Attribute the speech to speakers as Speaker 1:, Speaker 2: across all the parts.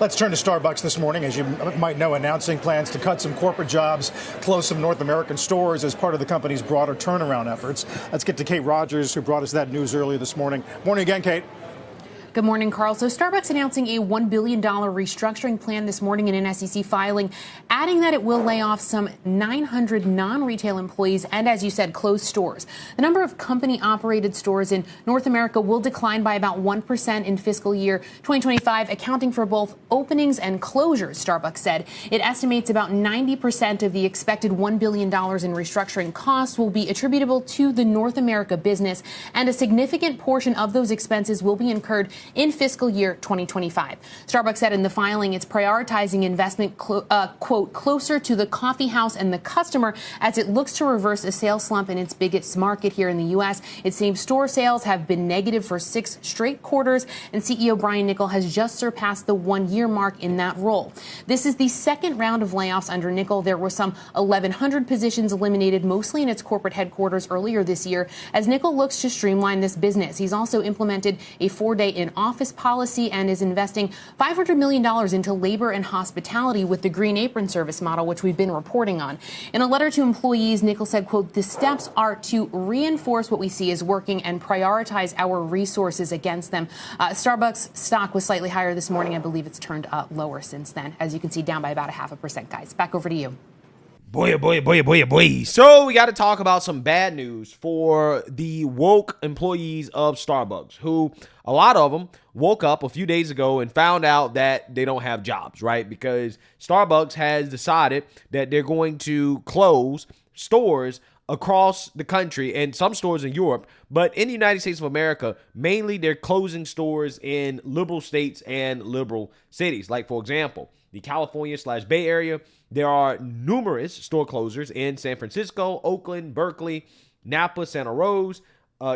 Speaker 1: Let's turn to Starbucks this morning, as you might know, announcing plans to cut some corporate jobs, close some North American stores as part of the company's broader turnaround efforts. Let's get to Kate Rogers, who brought us that news earlier this morning. Morning again, Kate.
Speaker 2: Good morning, Carl. So Starbucks announcing a $1 billion restructuring plan this morning in an SEC filing, adding that it will lay off some 900 non-retail employees and, as you said, close stores. The number of company-operated stores in North America will decline by about 1% in fiscal year 2025, accounting for both openings and closures, Starbucks said. It estimates about 90% of the expected $1 billion in restructuring costs will be attributable to the North America business, and a significant portion of those expenses will be incurred in fiscal year 2025. Starbucks said in the filing it's prioritizing investment, quote, closer to the coffee house and the customer as it looks to reverse a sales slump in its biggest market here in the U.S. Its same-store sales have been negative for 6 straight quarters, and CEO Brian Niccol has just surpassed the 1-year mark in that role. This is the second round of layoffs under Niccol. There were some 1,100 positions eliminated, mostly in its corporate headquarters earlier this year, as Niccol looks to streamline this business. He's also implemented a 4-day in-office policy and is investing $500 million into labor and hospitality with the Green Apron Service model, which we've been reporting on. In a letter to employees, Niccol said, quote, "The steps are to reinforce what we see as working and prioritize our resources against them." Starbucks stock was slightly higher this morning. I believe it's turned lower since then. As you can see, down by about 0.5%, guys. Back over to you.
Speaker 3: Boy, oh boy, boy, boy, oh boy. So we got to talk about some bad news for the woke employees of Starbucks, who a lot of them woke up a few days ago and found out that they don't have jobs, right? Because Starbucks has decided that they're going to close stores across the country and some stores in Europe, but in the United States of America, mainly they're closing stores in liberal states and liberal cities. Like, for example, the California/Bay Area, there are numerous store closures in San Francisco, Oakland, Berkeley, Napa, Santa Rosa.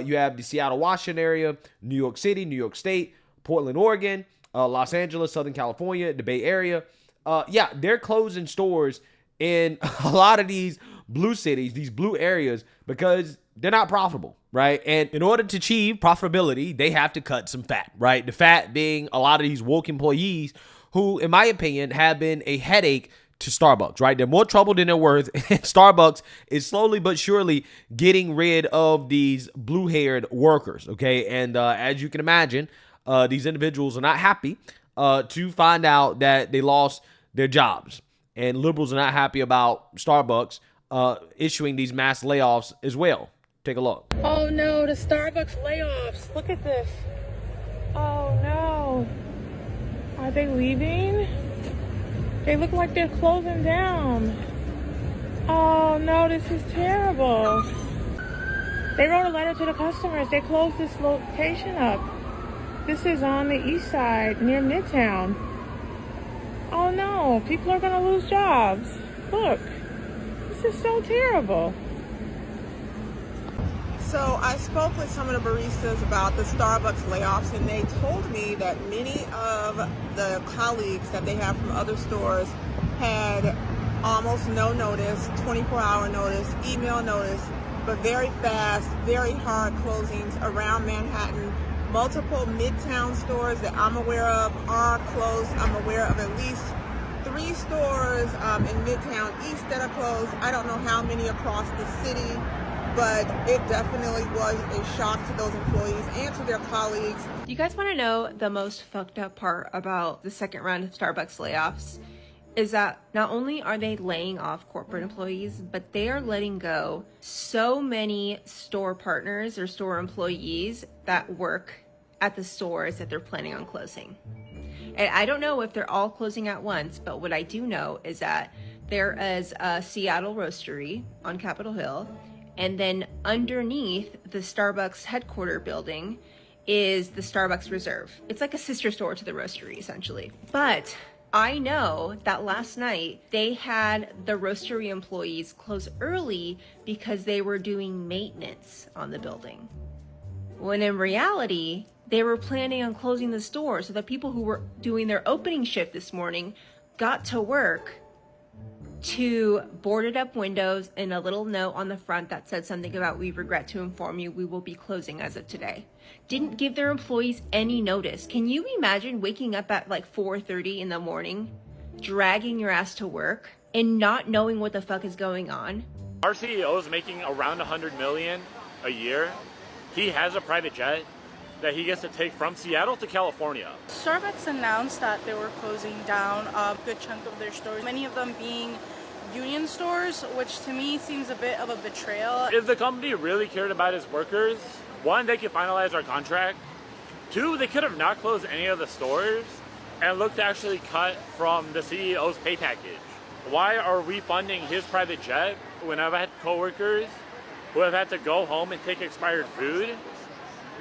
Speaker 3: You have the Seattle, Washington area, New York City, New York State, Portland, Oregon, Los Angeles, Southern California, the Bay Area. Yeah, they're closing stores in a lot of these blue cities, these blue areas, because they're not profitable, right? And in order to achieve profitability, they have to cut some fat, right? The fat being a lot of these woke employees who, in my opinion, have been a headache to Starbucks, right? They're more trouble than they're worth. And Starbucks is slowly but surely getting rid of these blue-haired workers, okay? And as you can imagine, these individuals are not happy to find out that they lost their jobs. And liberals are not happy about Starbucks issuing these mass layoffs as well. Take a look.
Speaker 4: Oh no, the Starbucks layoffs. Look at this. Oh no. Are they leaving? They look like they're closing down. Oh no, this is terrible. They wrote a letter to the customers. They closed this location up. This is on the east side near Midtown. Oh no, people are gonna lose jobs. Look, this is so terrible.
Speaker 5: So I spoke with some of the baristas about the Starbucks layoffs, and they told me that many of the colleagues that they have from other stores had almost no notice, 24-hour notice, email notice, but very fast, very hard closings around Manhattan. Multiple Midtown stores that I'm aware of are closed. I'm aware of at least 3 stores in Midtown East that are closed. I don't know how many across the city, but it definitely was a shock to those employees and to their colleagues.
Speaker 6: You guys want to know the most fucked up part about the second round of Starbucks layoffs? Is that not only are they laying off corporate employees, but they are letting go so many store partners or store employees that work at the stores that they're planning on closing. And I don't know if they're all closing at once, but what I do know is that there is a Seattle roastery on Capitol Hill, and then underneath the Starbucks headquarter building is the Starbucks Reserve. It's like a sister store to the roastery, essentially. But I know that last night they had the roastery employees close early because they were doing maintenance on the building. When in reality, they were planning on closing the store so that people who were doing their opening shift this morning got to work to boarded up windows and a little note on the front that said something about, "We regret to inform you we will be closing as of today." Didn't give their employees any notice. Can you imagine waking up at like 4:30 in the morning, dragging your ass to work and not knowing what the fuck is going on?
Speaker 7: Our CEO is making around $100 million a year. He has a private jet that he gets to take from Seattle to California.
Speaker 8: Starbucks announced that they were closing down a good chunk of their stores, many of them being union stores, which to me seems a bit of a betrayal.
Speaker 7: If the company really cared about its workers, one, they could finalize our contract. Two, they could have not closed any of the stores and looked to actually cut from the CEO's pay package. Why are we funding his private jet when I've had coworkers who have had to go home and take expired food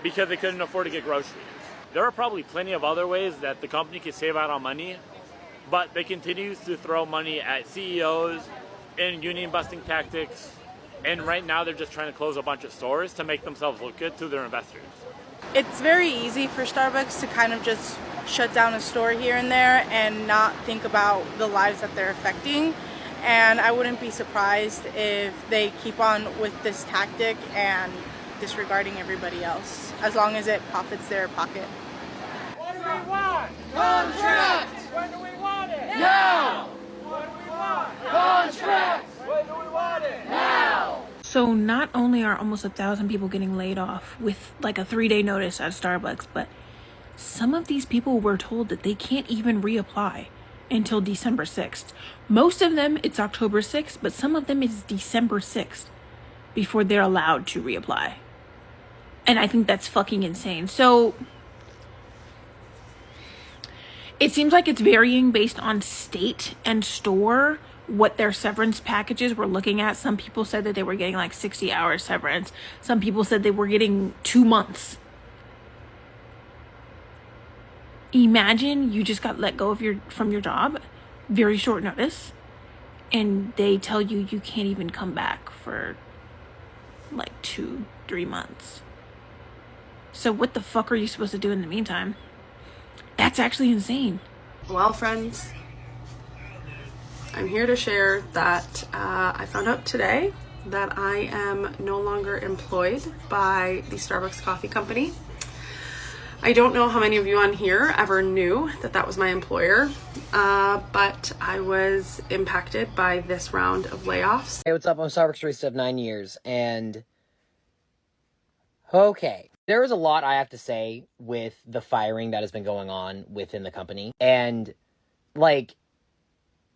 Speaker 7: because they couldn't afford to get groceries? There are probably plenty of other ways that the company can save out on money, but they continue to throw money at CEOs in union busting tactics, and right now they're just trying to close a bunch of stores to make themselves look good to their investors.
Speaker 8: It's very easy for Starbucks to kind of just shut down a store here and there and not think about the lives that they're affecting. And I wouldn't be surprised if they keep on with this tactic and disregarding everybody else, as long as it profits their pocket.
Speaker 9: What do we want? Contracts! When do we want it? Now! What do we want? Contracts! When do we want it? Now!
Speaker 4: So not only are almost 1,000 people getting laid off with like a 3-day notice at Starbucks, but some of these people were told that they can't even reapply until December 6th. Most of them, it's October 6th, but some of them it's December 6th before they're allowed to reapply. And I think that's fucking insane. So it seems like it's varying based on state and store what their severance packages were looking at. Some people said that they were getting like 60 hours severance. Some people said they were getting 2 months. Imagine you just got let go of from your job, very short notice, and they tell you you can't even come back for like 2-3 months. So what the fuck are you supposed to do in the meantime? That's actually insane.
Speaker 10: Well, friends, I'm here to share that I found out today that I am no longer employed by the Starbucks Coffee Company. I don't know how many of you on here ever knew that that was my employer, but I was impacted by this round of layoffs.
Speaker 11: Hey, what's up? I'm Starbucks barista of 9 years, and okay, there is a lot I have to say with the firing that has been going on within the company, and like,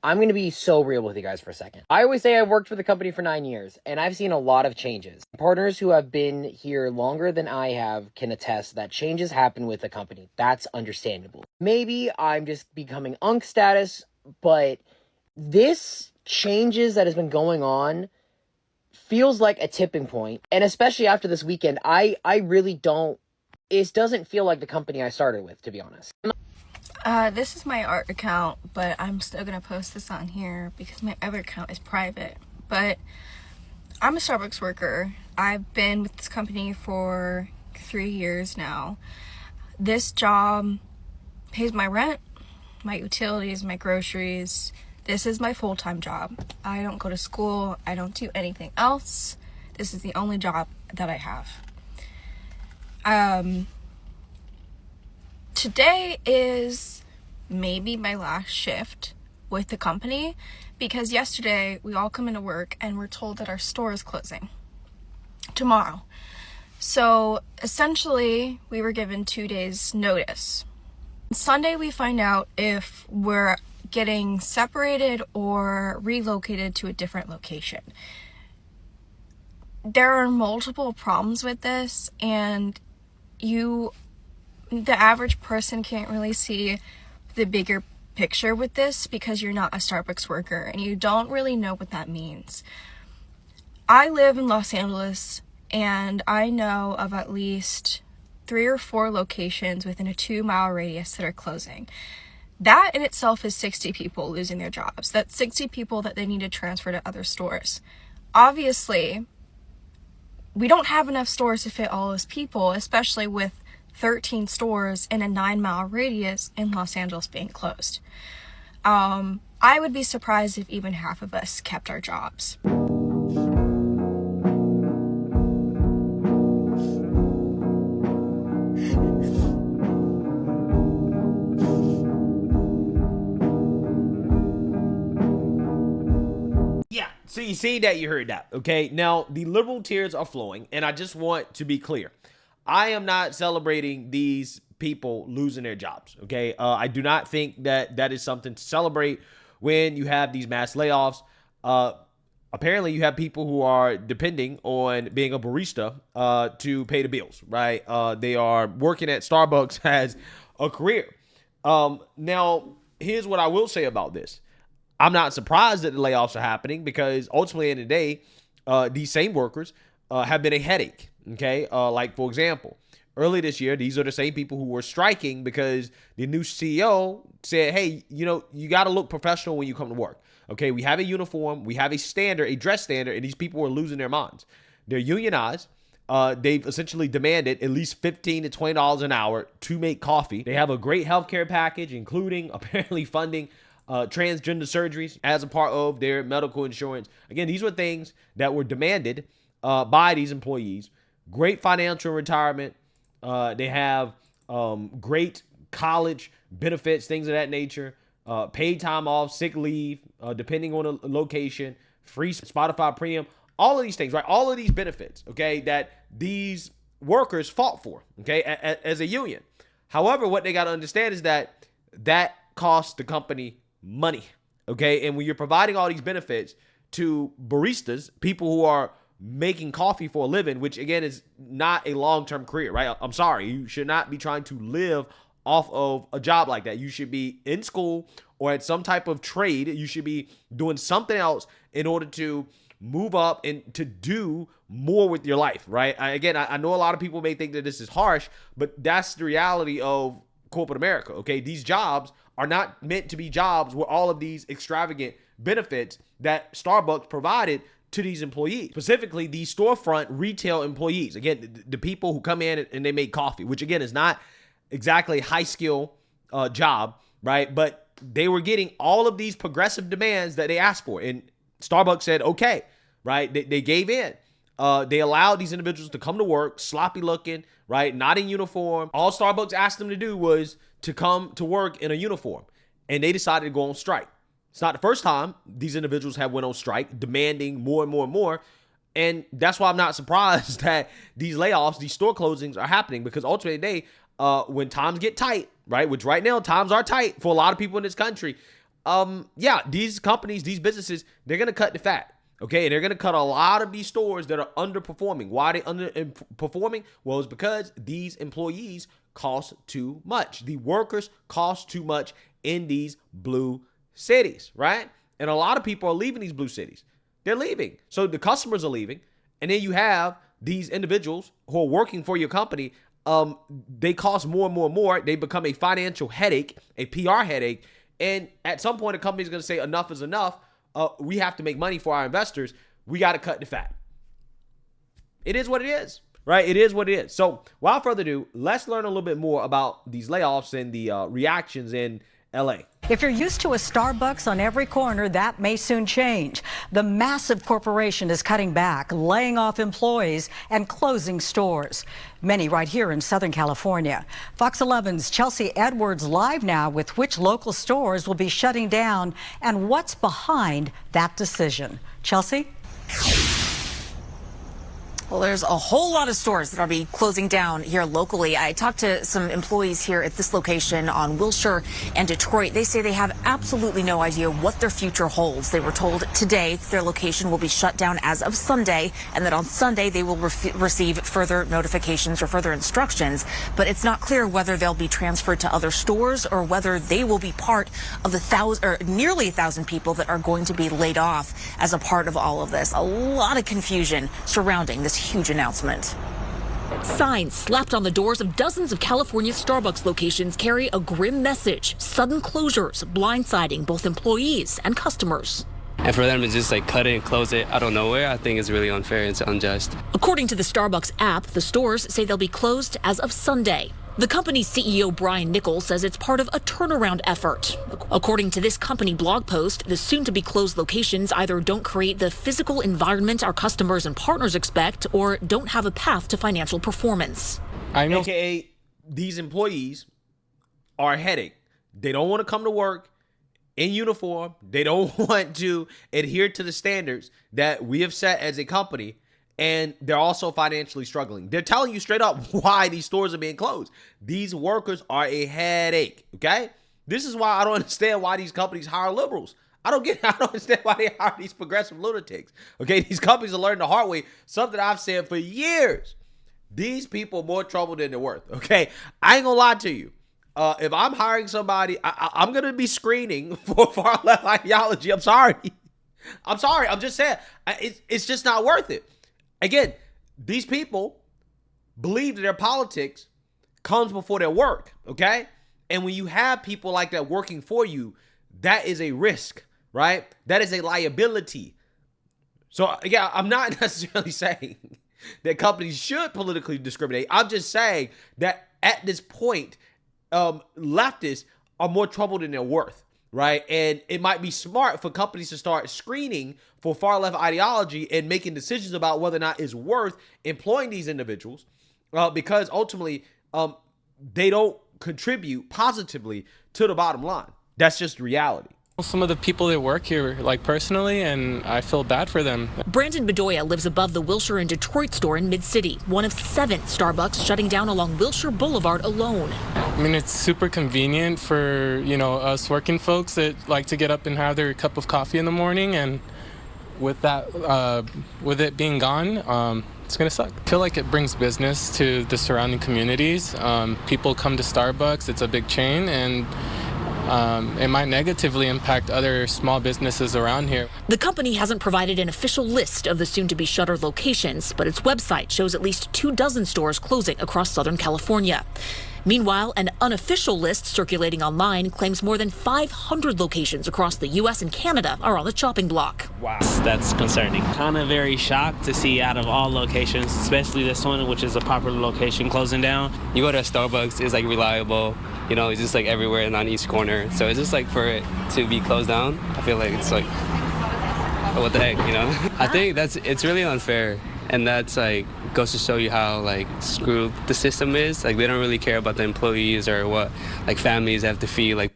Speaker 11: I'm going to be so real with you guys for a second. I always say I've worked for the company for 9 years, and I've seen a lot of changes. Partners who have been here longer than I have can attest that changes happen with the company. That's understandable. Maybe I'm just becoming unk status, but this changes that has been going on feels like a tipping point. And especially after this weekend, I really don't, it doesn't feel like the company I started with, to be honest.
Speaker 12: This is my art account, but I'm still gonna post this on here because my other account is private. But I'm a Starbucks worker. I've been with this company for 3 years now. This job pays my rent, my utilities, my groceries. This is my full-time job. I don't go to school. I don't do anything else. This is the only job that I have. Today is maybe my last shift with the company because yesterday we all come into work and we're told that our store is closing tomorrow. So essentially we were given 2 days notice. Sunday we find out if we're getting separated or relocated to a different location. There are multiple problems with this, and the average person can't really see the bigger picture with this because you're not a Starbucks worker and you don't really know what that means. I live in Los Angeles and I know of at least 3 or 4 locations within a 2-mile radius that are closing. That in itself is 60 people losing their jobs. That's 60 people that they need to transfer to other stores. Obviously, we don't have enough stores to fit all those people, especially with 13 stores in a 9-mile radius in Los Angeles being closed. I would be surprised if even half of us kept our jobs.
Speaker 3: Yeah, so you see that, you heard that, okay? Now, the liberal tears are flowing, and I just want to be clear. I am not celebrating these people losing their jobs, okay? I do not think that that is something to celebrate when you have these mass layoffs. Apparently, you have people who are depending on being a barista to pay the bills, right? They are working at Starbucks as a career. Now, here's what I will say about this. I'm not surprised that the layoffs are happening because ultimately, in the day, these same workers have been a headache, okay? Like, for example, early this year, these are the same people who were striking because the new CEO said, hey, you know, you got to look professional when you come to work, okay? We have a uniform, we have a standard, a dress standard, and these people are losing their minds. They're unionized. They've essentially demanded at least $15 to $20 an hour to make coffee. They have a great healthcare package, including apparently funding transgender surgeries as a part of their medical insurance. Again, these were things that were demanded by these employees. Great financial retirement. They have great college benefits, things of that nature. Paid time off, sick leave, depending on the location, free Spotify premium, all of these things, right? All of these benefits, okay, that these workers fought for, okay, as a union. However, what they got to understand is that that costs the company money, okay? And when you're providing all these benefits to baristas, people who are making coffee for a living, which again is not a long-term career, right? I'm sorry, you should not be trying to live off of a job like that. You should be in school or at some type of trade. You should be doing something else in order to move up and to do more with your life, right? I know a lot of people may think that this is harsh, but that's the reality of corporate America, okay? These jobs are not meant to be jobs with all of these extravagant benefits that Starbucks provided to these employees, specifically these storefront retail employees. Again, the people who come in and they make coffee, which again is not exactly a high skill job, right? But they were getting all of these progressive demands that they asked for. And Starbucks said, okay, right? They gave in. They allowed these individuals to come to work, sloppy looking, right? Not in uniform. All Starbucks asked them to do was to come to work in a uniform. And they decided to go on strike. It's not the first time these individuals have went on strike, demanding more and more and more. And that's why I'm not surprised that these layoffs, these store closings are happening, because ultimately when times get tight, right, which right now times are tight for a lot of people in this country, these companies, these businesses, they're going to cut the fat, okay? And they're going to cut a lot of these stores that are underperforming. Why are they underperforming? Well, it's because these employees cost too much. The workers cost too much in these blue cities, right? And a lot of people are leaving these blue cities. They're leaving. So the customers are leaving. And then you have these individuals who are working for your company. They cost more and more and more. They become a financial headache, a PR headache. And at some point, a company is going to say enough is enough. We have to make money for our investors. We got to cut the fat. It is what it is, right? It is what it is. So without further ado, let's learn a little bit more about these layoffs and the reactions in LA.
Speaker 13: If you're used to a Starbucks on every corner, that may soon change. The massive corporation is cutting back, laying off employees and closing stores, many right here in Southern California. Fox 11's Chelsea Edwards live now with which local stores will be shutting down and what's behind that decision. Chelsea?
Speaker 14: Well, there's a whole lot of stores that are be closing down here locally. I talked to some employees here at this location on Wilshire and Detroit. They say they have absolutely no idea what their future holds. They were told today their location will be shut down as of Sunday, and that on Sunday they will receive further notifications or further instructions. But it's not clear whether they'll be transferred to other stores or whether they will be part of the nearly 1,000 people that are going to be laid off as a part of all of this. A lot of confusion surrounding this huge announcement. Signs slapped on the doors of dozens of California Starbucks locations carry a grim message: sudden closures, blindsiding both employees and customers.
Speaker 15: And for them to just cut it and close it out of nowhere, I think is really unfair and it's unjust.
Speaker 14: According to the Starbucks app, the stores say they'll be closed as of Sunday. The company's CEO Brian Niccol says it's part of a turnaround effort. According to this company blog post, the soon-to-be closed locations either don't create the physical environment our customers and partners expect or don't have a path to financial performance.
Speaker 3: AKA, these employees are a headache. They don't want to come to work in uniform. They don't want to adhere to the standards that we have set as a company. And they're also financially struggling. They're telling you straight up why these stores are being closed. These workers are a headache, okay? This is why I don't understand why these companies hire liberals. I don't understand why they hire these progressive lunatics, okay? These companies are learning the hard way, something I've said for years. These people are more trouble than they're worth, okay? I ain't gonna lie to you. If I'm hiring somebody, I'm gonna be screening for far left ideology. I'm sorry. I'm just saying. It's just not worth it. Again, these people believe that their politics comes before their work, okay? And when you have people like that working for you, that is a risk, right? That is a liability. So, again, I'm not necessarily saying that companies should politically discriminate. I'm just saying that at this point, leftists are more trouble than they're worth, right? And it might be smart for companies to start screening for far left ideology and making decisions about whether or not it's worth employing these individuals, because ultimately they don't contribute positively to the bottom line. That's just reality.
Speaker 15: Some of the people that work here, like personally, and I feel bad for them.
Speaker 14: Brandon Bedoya lives above the Wilshire and Detroit store in Mid-City, one of 7 Starbucks shutting down along Wilshire Boulevard alone.
Speaker 15: I mean, it's super convenient for, us working folks that like to get up and have their cup of coffee in the morning, and with that, with it being gone, it's gonna suck. I feel like it brings business to the surrounding communities. People come to Starbucks, it's a big chain, and it might negatively impact other small businesses around here.
Speaker 14: The company hasn't provided an official list of the soon-to-be shuttered locations, but its website shows at least 24 stores closing across Southern California. Meanwhile, an unofficial list circulating online claims more than 500 locations across the U.S. and Canada are on the chopping block.
Speaker 16: Wow. That's concerning. Kind of very shocked to see out of all locations, especially this one, which is a popular location, closing down.
Speaker 15: You go to a Starbucks, it's like reliable. It's just like everywhere and on each corner. So it's just like for it to be closed down, I feel like it's like, what the heck, I think it's really unfair. And that's like goes to show you how like screwed the system is. Like they don't really care about the employees or what like families have to feed. Like,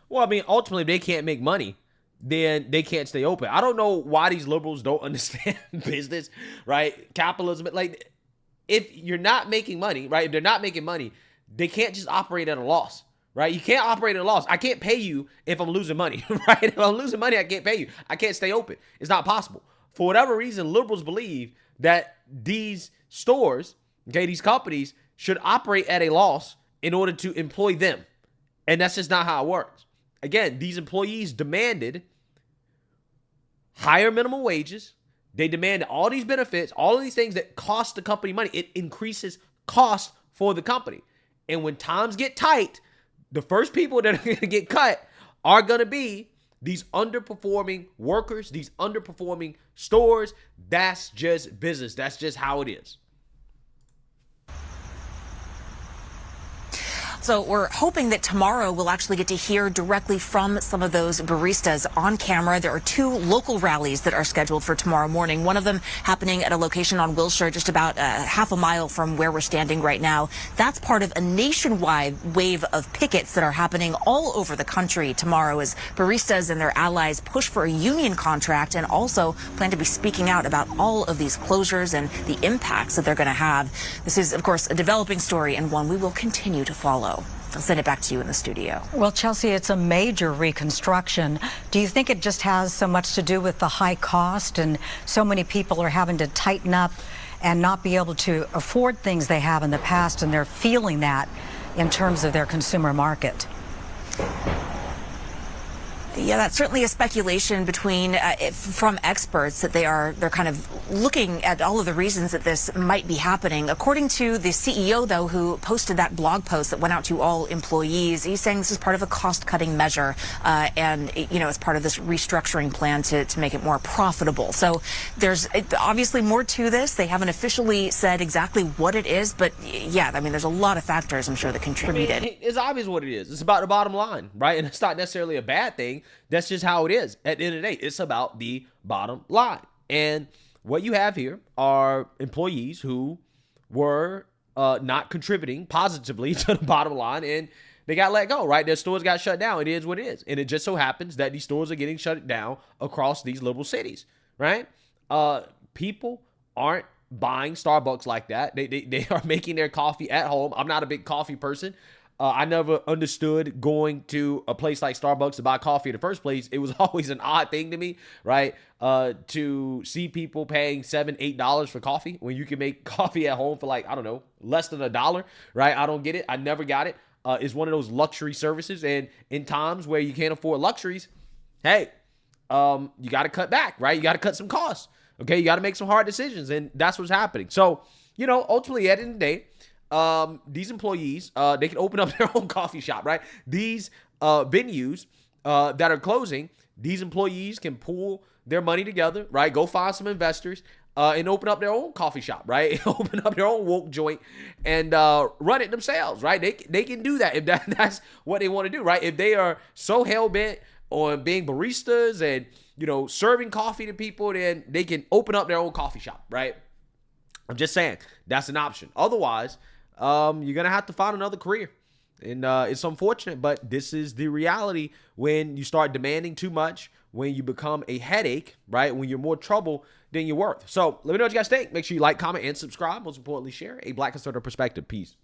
Speaker 3: well, I mean, ultimately, if they can't make money, then they can't stay open. I don't know why these liberals don't understand business, right? Capitalism. Like, if you're not making money, right? If they're not making money, they can't just operate at a loss, right? You can't operate at a loss. I can't pay you if I'm losing money, right? If I'm losing money, I can't pay you. I can't stay open. It's not possible. For whatever reason, liberals believe that these stores, okay, these companies should operate at a loss in order to employ them. And that's just not how it works. Again, these employees demanded higher minimum wages. They demanded all these benefits, all of these things that cost the company money. It increases cost for the company. And when times get tight, the first people that are going to get cut are going to be these underperforming workers, these underperforming stores. That's just business. That's just how it is.
Speaker 14: So we're hoping that tomorrow we'll actually get to hear directly from some of those baristas on camera. There are 2 local rallies that are scheduled for tomorrow morning. One of them happening at a location on Wilshire, just about half a mile from where we're standing right now. That's part of a nationwide wave of pickets that are happening all over the country tomorrow as baristas and their allies push for a union contract and also plan to be speaking out about all of these closures and the impacts that they're going to have. This is, of course, a developing story and one we will continue to follow. I'll send it back to you in the studio.
Speaker 13: Well, Chelsea, it's a major reconstruction. Do you think it just has so much to do with the high cost and so many people are having to tighten up and not be able to afford things they have in the past, and they're feeling that in terms of their consumer market?
Speaker 14: Yeah, that's certainly a speculation between from experts that they're kind of looking at all of the reasons that this might be happening. According to the CEO, though, who posted that blog post that went out to all employees, he's saying this is part of a cost-cutting measure, and it's part of this restructuring plan to make it more profitable. So there's obviously more to this. They haven't officially said exactly what it is, but yeah, I mean, there's a lot of factors, I'm sure, that contributed.
Speaker 3: It's obvious what it is. It's about the bottom line, right? And it's not necessarily a bad thing. That's just how it is. At the end of the day, it's about the bottom line. And what you have here are employees who were not contributing positively to the bottom line, and they got let go, right? Their stores got shut down. It is what it is. And it just so happens that these stores are getting shut down across these little cities, right? People aren't buying Starbucks like that. They are making their coffee at home. I'm not a big coffee person. I never understood going to a place like Starbucks to buy coffee in the first place. It was always an odd thing to me, right? To see people paying $7, $8 for coffee when you can make coffee at home for like, I don't know, less than $1, right? I don't get it. I never got it. It's one of those luxury services. And in times where you can't afford luxuries, hey, you got to cut back, right? You got to cut some costs. Okay, you got to make some hard decisions. And that's what's happening. So, ultimately at the end of the day, these employees, they can open up their own coffee shop, right? These venues that are closing, these employees can pool their money together, right? Go find some investors and open up their own coffee shop, right? Open up their own woke joint and run it themselves, right? They can do that if that's what they want to do, right? If they are so hell-bent on being baristas and, serving coffee to people, then they can open up their own coffee shop, right? I'm just saying that's an option. Otherwise, you're going to have to find another career. And it's unfortunate, but this is the reality when you start demanding too much, when you become a headache, right? When you're more trouble than you're worth. So let me know what you guys think. Make sure you like, comment, and subscribe. Most importantly, share a Black conservative perspective. Peace.